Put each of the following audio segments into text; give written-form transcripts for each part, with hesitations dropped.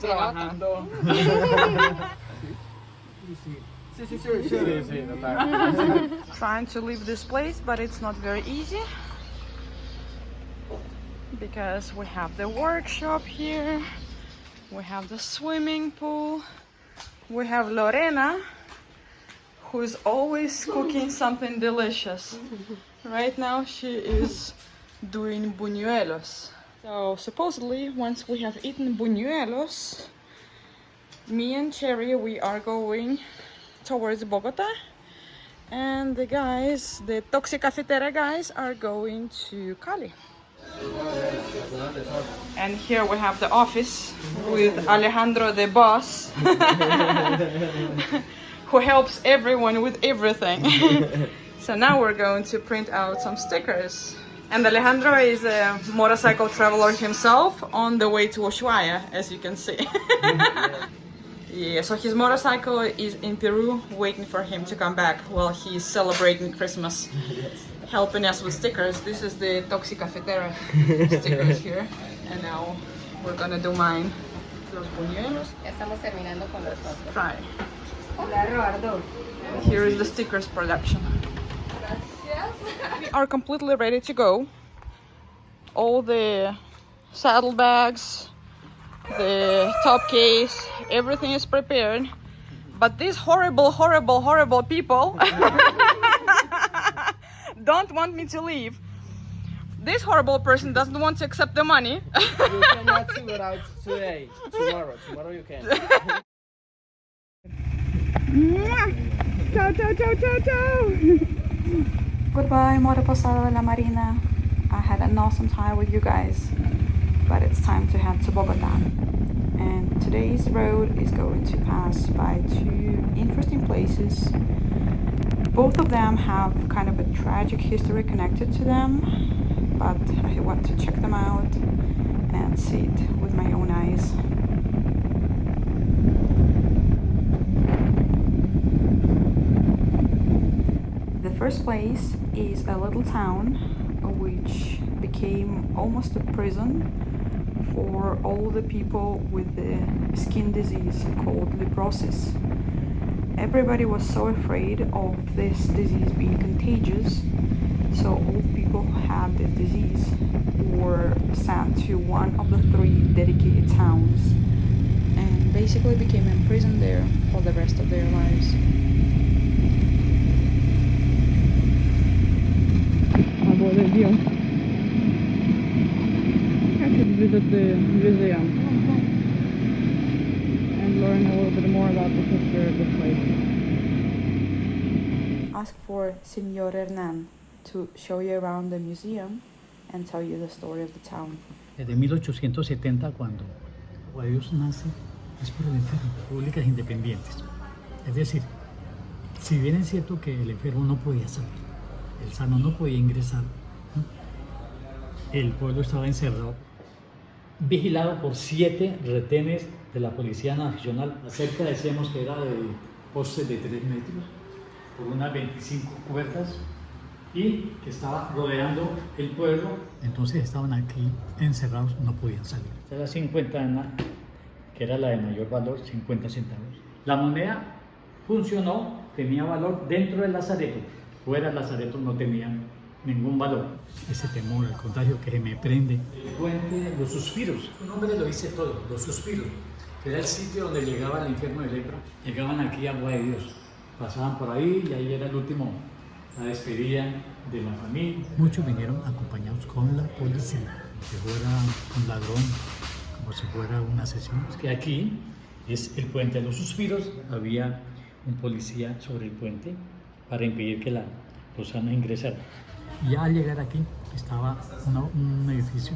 trabajando. Trying to leave this place, but it's not very easy because we have the workshop here, we have the swimming pool, we have Lorena, who is always cooking something delicious. Right now she is doing buñuelos. So supposedly once we have eaten buñuelos, me and Cherry, we are going towards Bogota, and the guys, the Toxicafetera guys, are going to Cali. And here we have the office with Alejandro the boss, who helps everyone with everything. So now we're going to print out some stickers. And Alejandro is a motorcycle traveler himself on the way to Ushuaia, as you can see. Yeah, so his motorcycle is in Peru waiting for him to come back while he's celebrating Christmas. Yes. Helping us with stickers. This is the Toxicafetera stickers here. And now we're gonna do mine. Los buñuelos. Ya estamos terminando con los otros. Try. Here is the stickers production. We are completely ready to go. All the saddlebags, the top case, everything is prepared. But these horrible people don't want me to leave. This horrible person doesn't want to accept the money. You cannot see it out today. Tomorrow you can. Ciao, ciao, ciao, ciao, ciao. Goodbye, Motoposada La Marina. I had an awesome time with you guys, but it's time to head to Bogota. And today's road is going to pass by two interesting places. Both of them have kind of a tragic history connected to them, but I want to check them out and see it with my own eyes. The first place is a little town which became almost a prison for all the people with the skin disease called leprosis. Everybody was so afraid of this disease being contagious, so all the people who had this disease were sent to one of the 3 dedicated towns and basically became imprisoned there for the rest of their lives. Agua de Dios. I should visit the museum and learn a little bit more about the history of the place. Ask for Señor Hernán to show you around the museum and tell you the story of the town. Desde 1870, cuando Agua de Dios nace, es por el enfermo, públicas independientes. Es decir, si bien es cierto que el enfermo no podía salir, el sano no podía ingresar, el pueblo estaba encerrado, vigilado por 7 retenes de la Policía Nacional. La cerca decíamos que era de postes de 3 metros, por unas 25 puertas, y que estaba rodeando el pueblo. Entonces estaban aquí encerrados, no podían salir. Esta era 50 ana, que era la de mayor valor, 50 centavos. La moneda funcionó, tenía valor dentro del lazareto. Fuera del lazareto no tenía ningún valor. Ese temor al contagio que me prende. El puente Los Suspiros, su nombre lo dice todo, Los Suspiros, que era el sitio donde llegaba el enfermo de lepra. Llegaban aquí a Agua de Dios, pasaban por ahí y ahí era el último, la despedida de la familia. Muchos vinieron acompañados con la policía, como si fuera un ladrón, como si fuera un asesino. Es que aquí es el puente de Los Suspiros, había un policía sobre el puente para impedir que los sanos ingresaran. Y al llegar aquí estaba un edificio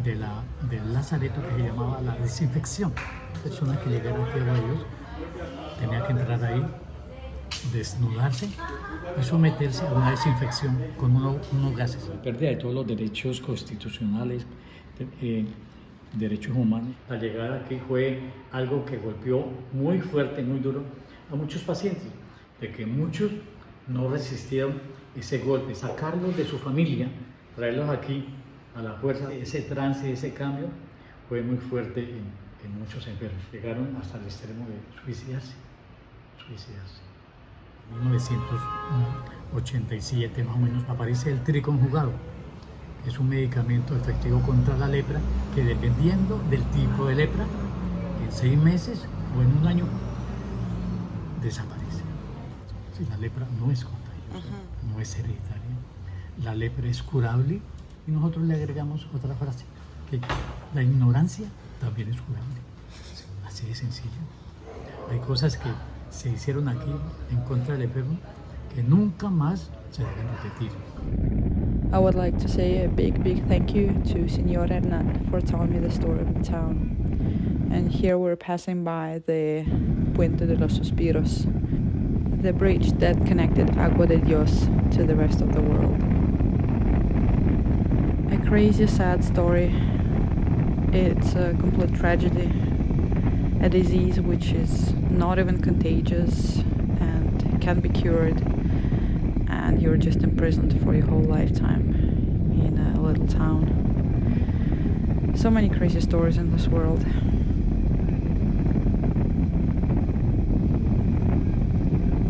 del lazareto que se llamaba la desinfección. La persona que llegara aquí a Agua de Dios tenía que entrar ahí, desnudarse y someterse a una desinfección con unos gases. La pérdida de todos los derechos constitucionales, derechos humanos. La llegada aquí fue algo que golpeó muy fuerte, muy duro a muchos pacientes, de que muchos no resistieron ese golpe, sacarlos de su familia, traerlos aquí a la fuerza. Ese trance, ese cambio fue muy fuerte en muchos enfermos. Llegaron hasta el extremo de suicidarse. En 1987 más o menos aparece el triconjugado. Es un medicamento efectivo contra la lepra que, dependiendo del tipo de lepra, en 6 meses o en un año desaparece. Si la lepra no es contagiosa, no es hereditaria, la lepra es curable, y nosotros le agregamos otra frase, que la ignorancia también es curable. Así de sencillo. Hay cosas que se hicieron aquí en contra del enfermo que nunca más se deben repetir. I would like to say a big thank you to Señor Hernán for telling me the story of the town. And here we're passing by the Puente de los Suspiros, the bridge that connected Agua de Dios to the rest of the world. A crazy, sad story. It's a complete tragedy. A disease which is not even contagious and can be cured, and you're just imprisoned for your whole lifetime in a little town. So many crazy stories in this world.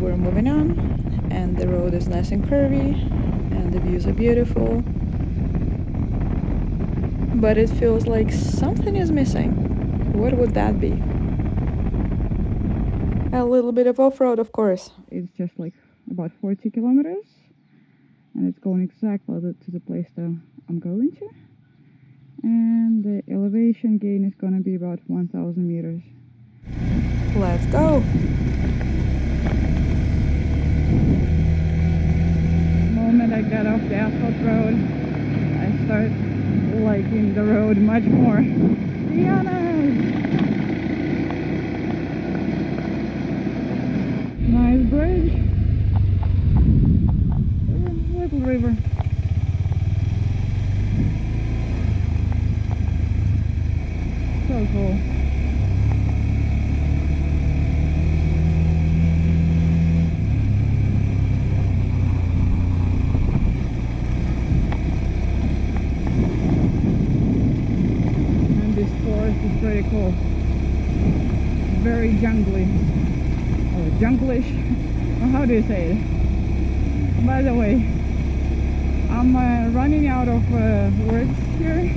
We're moving on, and the road is nice and curvy, and the views are beautiful. But it feels like something is missing. What would that be? A little bit of off-road, of course. It's just like about 40 kilometers, and it's going exactly to the place that I'm going to. And the elevation gain is gonna be about 1,000 meters. Let's go! The moment I got off the asphalt road, I start liking the road much more. Be honest! Nice bridge. Little river. So cool. And this forest is pretty cool. Very jungly. Or junglish. Or how do you say it? By the way, I'm running out of words here.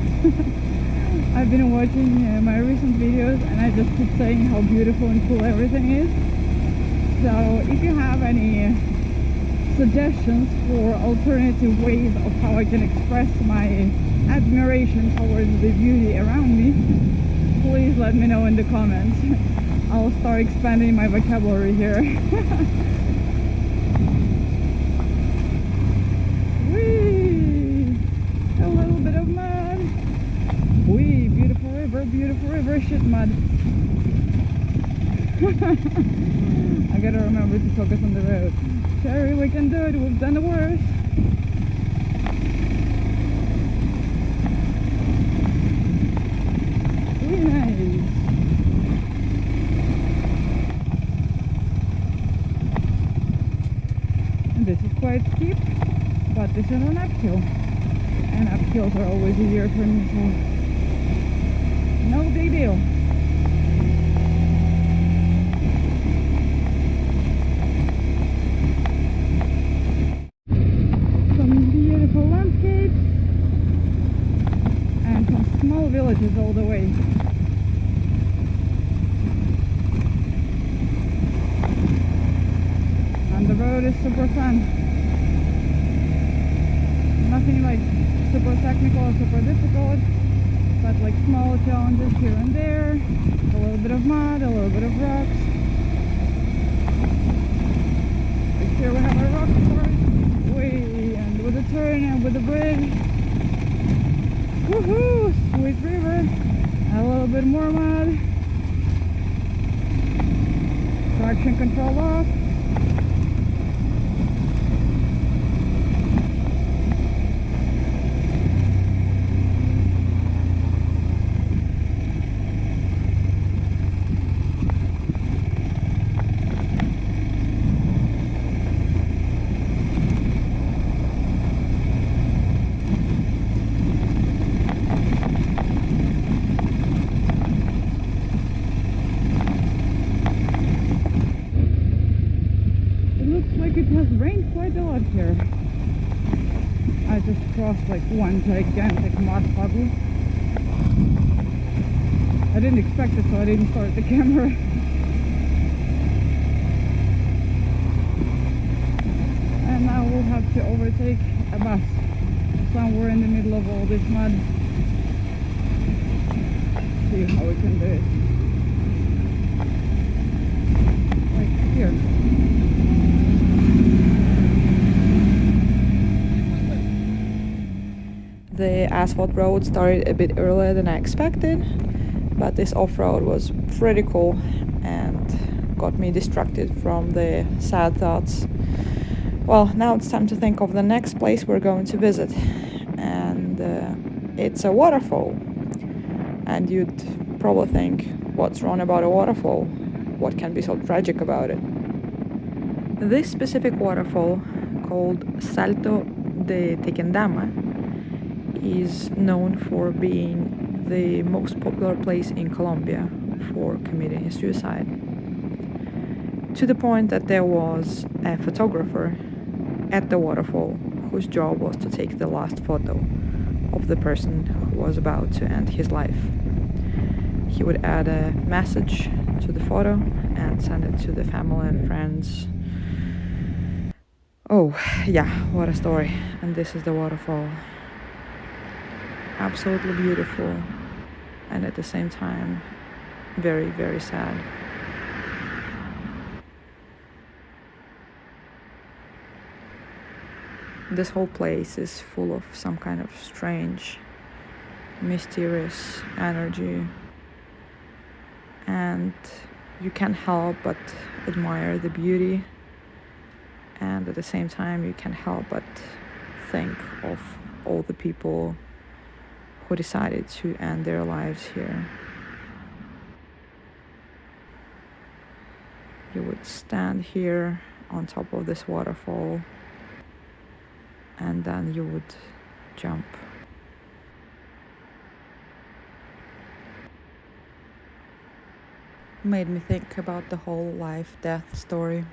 I've been watching my recent videos, and I just keep saying how beautiful and cool everything is. So if you have any suggestions for alternative ways of how I can express my admiration towards the beauty around me, please let me know in the comments. I'll start expanding my vocabulary here. Whee! A little bit of mud. Whee! Beautiful river, shit mud. I gotta remember to focus on the road. Sherry, we can do it, we've done the worst. Really nice. And this is quite steep, but this is an uphill. And uphills are always easier for me, so no big deal. Some beautiful landscapes and some small villages all the way. And the road is super fun. Nothing like super technical or super difficult, but like small challenges here and there, a little bit of mud, a little bit of rocks. Like here we have a rock course, way, and with a turn and with a bridge. Woohoo! Sweet river, a little bit more mud. Traction control off. like it has rained quite a lot here. I just crossed like one gigantic mud puddle. I didn't expect it, so I didn't start the camera. And now we'll have to overtake a bus somewhere in the middle of all this mud. See how we can do it. Like here. The asphalt road started a bit earlier than I expected, but this off-road was pretty cool and got me distracted from the sad thoughts. Well, now it's time to think of the next place we're going to visit, and it's a waterfall. And you'd probably think, what's wrong about a waterfall? What can be so tragic about it? This specific waterfall, called Salto de Tequendama, is known for being the most popular place in Colombia for committing a suicide. To the point that there was a photographer at the waterfall whose job was to take the last photo of the person who was about to end his life. He would add a message to the photo and send it to the family and friends. Oh, yeah, what a story. And this is the waterfall. Absolutely beautiful, and at the same time, very, very sad. This whole place is full of some kind of strange, mysterious energy, and you can't help but admire the beauty, and at the same time you can't help but think of all the people who decided to end their lives here. You would stand here on top of this waterfall, and then you would jump. Made me think about the whole life-death story.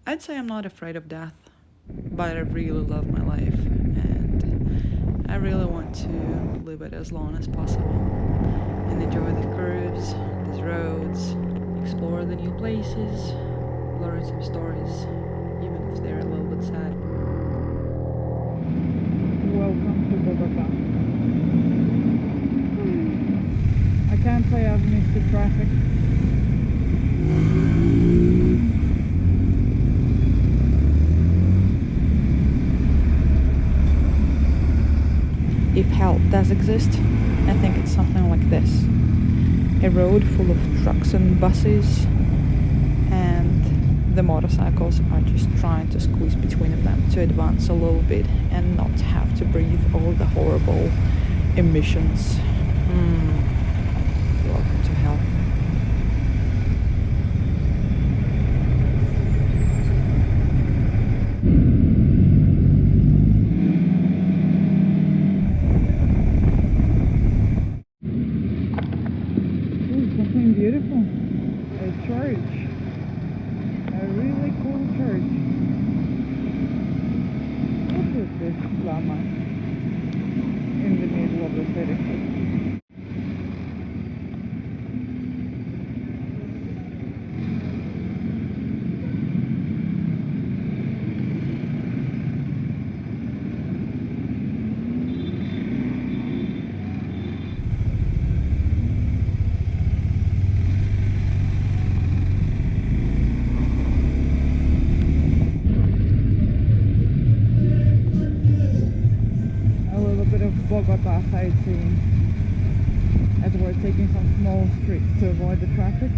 I'd say I'm not afraid of death, but I really love my life, and I really want to live it as long as possible and enjoy the curves, these roads, explore the new places, learn some stories, even if they're a little bit sad. Welcome to Bogota. I can't say I've missed the traffic. If hell does exist, I think it's something like this. A road full of trucks and buses, and the motorcycles are just trying to squeeze between them to advance a little bit and not have to breathe all the horrible emissions. Welcome to hell. Something beautiful. A church. A really cool church. What is this llama in the middle of the city? Bogota sightseeing as we're taking some small streets to avoid the traffic.